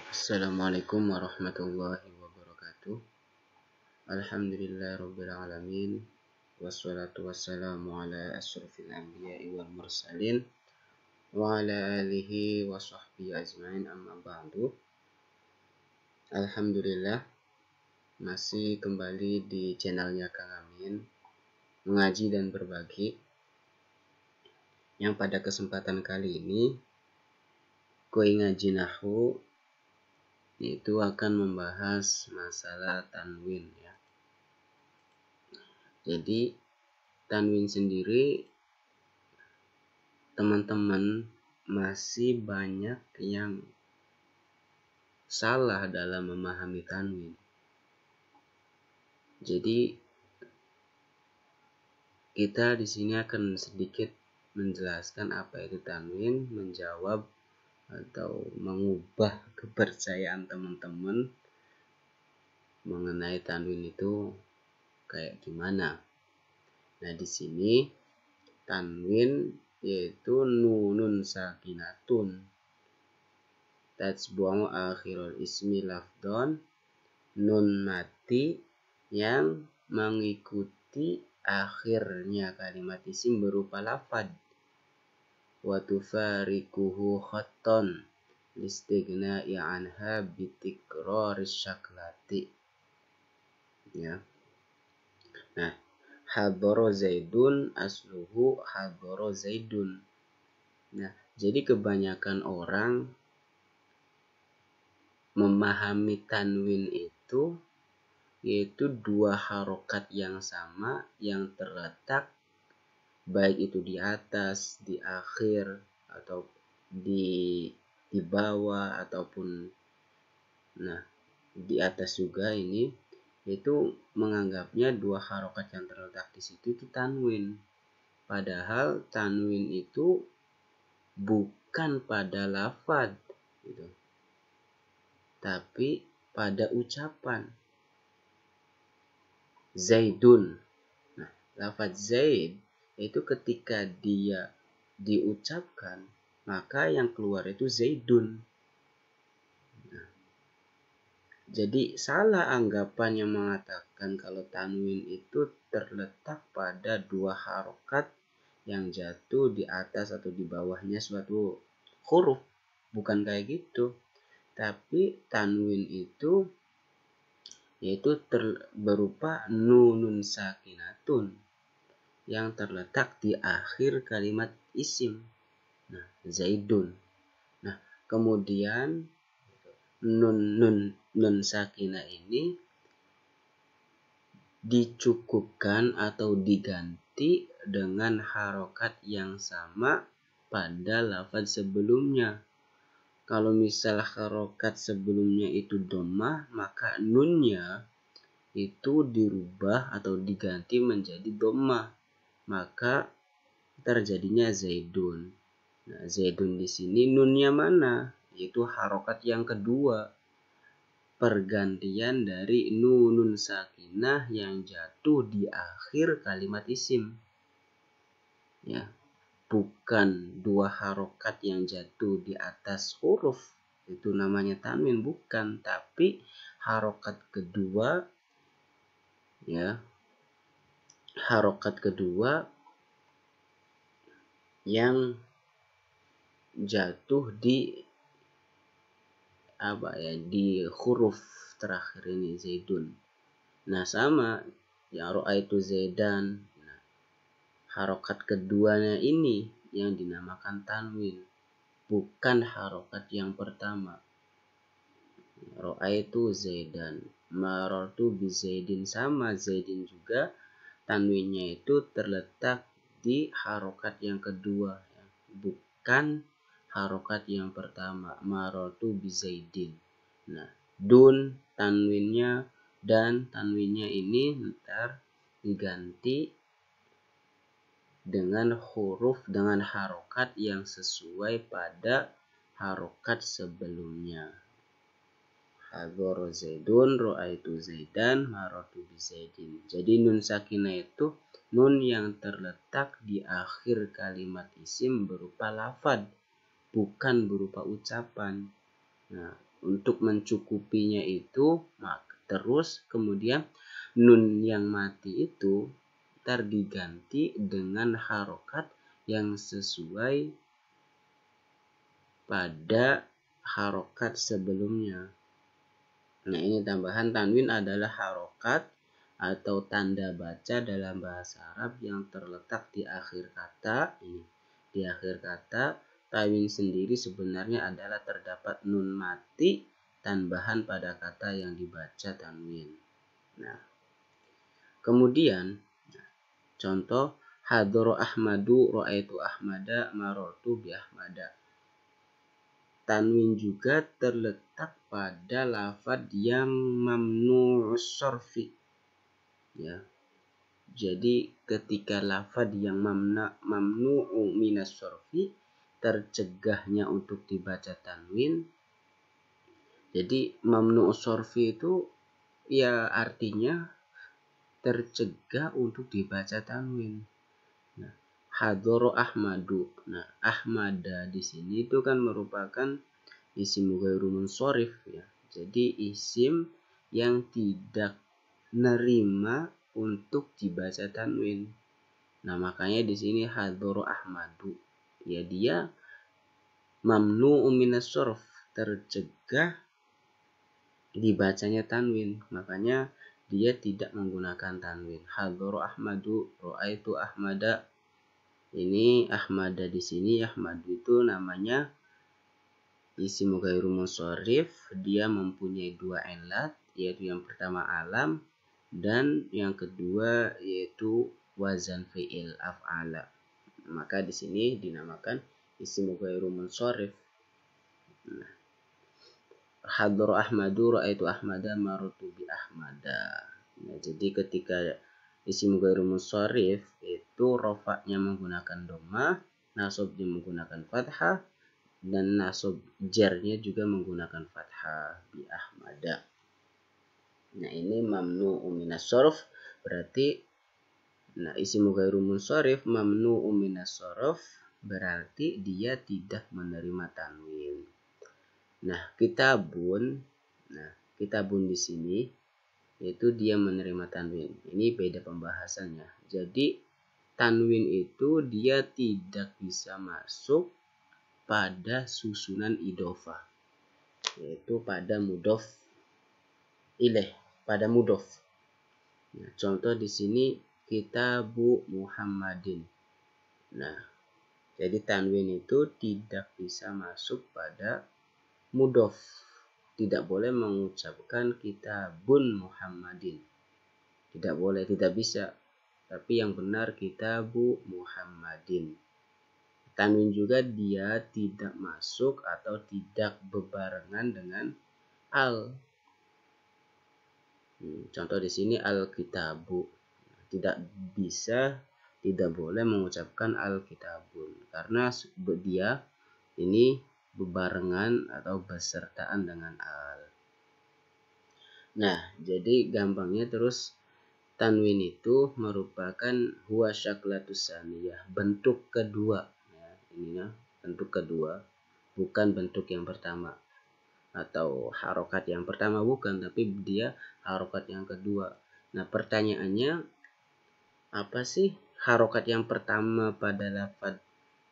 Assalamualaikum warahmatullahi wabarakatuh. Alhamdulillahirabbil alamin. Wassalatu wassalamu ala asyrofil anbiya'i wal mursalin wa ala alihi wa sahbihi ajmain, amma ba'du. Alhamdulillah, masih kembali di channelnya Kang Amin, mengaji dan berbagi. Yang pada kesempatan kali ini Koi Ngaji Nahwu itu akan membahas masalah tanwin ya. Jadi tanwin sendiri teman-teman masih banyak yang salah dalam memahami tanwin. Jadi kita di sini akan sedikit menjelaskan apa itu tanwin, menjawab atau mengubah kepercayaan teman-teman mengenai tanwin itu kayak gimana. Nah, di sini tanwin yaitu nunun sakinatun tatba'u akhirul ismi lafdon, nun mati yang mengikuti akhirnya kalimat isim berupa lafad, wa tufarikuhu khatton listighna'i anha bitikraris syaklati ya. Nah, hadoro zaidun asluhu hadoro zaidun. Nah, jadi kebanyakan orang memahami tanwin itu yaitu dua harokat yang sama yang terletak baik itu di atas, di akhir, atau di bawah, ataupun di atas juga. Ini itu menganggapnya dua harokat yang terletak di situ itu tanwin. Padahal tanwin itu bukan pada lafad gitu, tapi pada ucapan. Zaidun. Nah, lafad Zaid itu ketika dia diucapkan maka yang keluar itu Zaidun. Nah, jadi salah anggapan yang mengatakan kalau tanwin itu terletak pada dua harokat yang jatuh di atas atau di bawahnya suatu huruf. Bukan kayak gitu. Tapi tanwin itu yaitu berupa nunun sakinatun yang terletak di akhir kalimat isim. Nah, Zaidun. Nah, kemudian nun sakinah ini dicukupkan atau diganti dengan harokat yang sama pada lafaz sebelumnya. Kalau misal harokat sebelumnya itu dhammah, maka nunnya itu dirubah atau diganti menjadi dhammah, maka terjadinya Zaidun. Nah, Zaidun di sini nunnya mana? Yaitu harokat yang kedua, pergantian dari nunun sakinah yang jatuh di akhir kalimat isim ya, bukan dua harokat yang jatuh di atas huruf. Itu namanya tanwin, bukan, tapi harokat kedua ya, harokat kedua yang jatuh di di huruf terakhir ini Zaidun. Nah, sama ya, ra'aitu Zaidan. Nah, harokat keduanya ini yang dinamakan tanwin, bukan harokat yang pertama. Ra'aitu Zaidan, marartu bi Zaidin, sama Zaidin juga tanwinnya itu terletak di harokat yang kedua ya, bukan harokat yang pertama, marartu bi Zaidin. Nah, dun tanwinnya dan tanwinnya ini ntar diganti dengan huruf dengan harokat yang sesuai pada harokat sebelumnya. Hadoro Zaidun, ra'aitu Zaidan, marartu bi Zaidin. Jadi nun sakinah itu nun yang terletak di akhir kalimat isim berupa lafad, bukan berupa ucapan. Nah, untuk mencukupinya itu, terus kemudian nun yang mati itu ntar diganti dengan harokat yang sesuai pada harokat sebelumnya. Nah, ini tambahan tanwin adalah harokat atau tanda baca dalam bahasa Arab yang terletak di akhir kata. Ini di akhir kata. Tanwin sendiri sebenarnya adalah terdapat nun mati tambahan pada kata yang dibaca tanwin. Nah, kemudian contoh hadoro Ahmadu ro'aitu Ahmada marortu bi Ahmada. Tanwin juga terletak pada lafadz yang mamnu'us sorfi. Ya. Jadi ketika lafadz yang mamnu'u minas sorfi, tercegahnya untuk dibaca tanwin. Jadi mamnu'us sorfi itu ya artinya tercegah untuk dibaca tanwin. Nah, hadoro Ahmadu. Nah, Ahmada di sini itu kan merupakan isim ghairu munsharif ya. Jadi isim yang tidak nerima untuk dibaca tanwin. Nah, makanya di sini hadoro Ahmadu. Ya, dia mamnu'u minas shorf, tercegah dibacanya tanwin. Makanya dia tidak menggunakan tanwin. Hadoro Ahmadu, ro'aitu Ahmada. Ini Ahmada di sini, Ahmadu itu namanya isim ghairu munsharif. Dia mempunyai dua ilat, yaitu yang pertama alam dan yang kedua yaitu wazan fi'il af'ala. Maka di sini dinamakan isim ghairu munsharif. Nah, hadoro Ahmadu ro'aitu Ahmada marartu bi Ahmada. Nah, jadi ketika isim ghairu munsharif itu rofaknya menggunakan dhammah, nasabnya menggunakan fathah, dan nasab jarnya juga menggunakan fathah bi Ahmada. Nah, ini mamnu'u minas shorf, berarti isim ghairu munsharif mamnu'u minas shorf berarti dia tidak menerima tanwin. Nah, kitabun di sini yaitu dia menerima tanwin. Ini beda pembahasannya. Jadi tanwin itu dia tidak bisa masuk pada susunan idhofah, yaitu pada mudhof ilaih, pada mudhof. Nah, contoh di sini kitabu Muhammadin. Nah, jadi tanwin itu tidak bisa masuk pada mudhof. Tidak boleh mengucapkan kitabun Muhammadin. Tidak boleh, tidak bisa. Tapi yang benar kitabu Muhammadin. Tanwin juga dia tidak masuk atau tidak bebarengan dengan al. Contoh di sini al-kitabu. Tidak bisa, tidak boleh mengucapkan al-kitabun karena dia ini bebarengan atau besertaan dengan al. Nah, jadi gampangnya terus tanwin itu merupakan huwa syaklatus tsaniyah, bentuk kedua. Ya, ininya bentuk kedua, bukan bentuk yang pertama atau harokat yang pertama, bukan, tapi dia harokat yang kedua. Nah, pertanyaannya apa sih harokat yang pertama pada lafadz?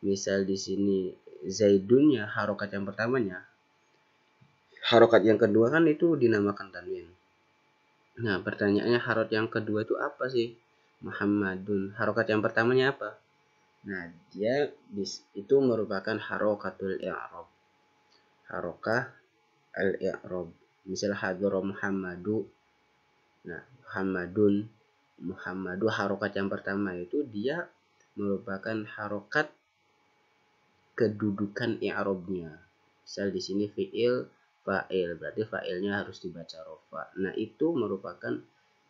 Misal di sini Zaidun, ya harokat yang pertamanya. Harokat yang kedua kan itu dinamakan tanwin. Nah, pertanyaannya harokat yang kedua itu apa sih? Muhammadun. Harokat yang pertamanya apa? Nah, dia itu merupakan harokatul i'rab. Harokah al-i'rab. Misal hadara Muhammadu. Nah, Muhammadu harokat yang pertama itu dia merupakan harokat kedudukan i'rabnya. Misal di sini fi'il fa'il, berarti fa'ilnya harus dibaca rofa. Nah, itu merupakan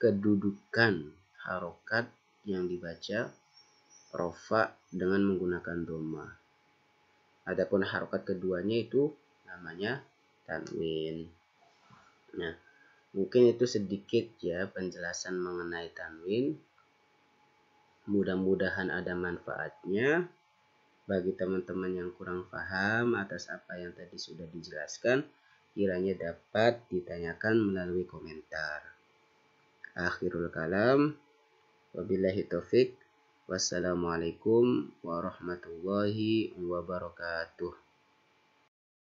kedudukan harokat yang dibaca rofa dengan menggunakan dhammah. Adapun harokat keduanya itu namanya tanwin. Nah, mungkin itu sedikit ya penjelasan mengenai tanwin. Mudah-mudahan ada manfaatnya. Bagi teman-teman yang kurang paham atas apa yang tadi sudah dijelaskan, kiranya dapat ditanyakan melalui komentar. Akhirul kalam, wabillahi taufik. Wassalamualaikum warahmatullahi wabarakatuh.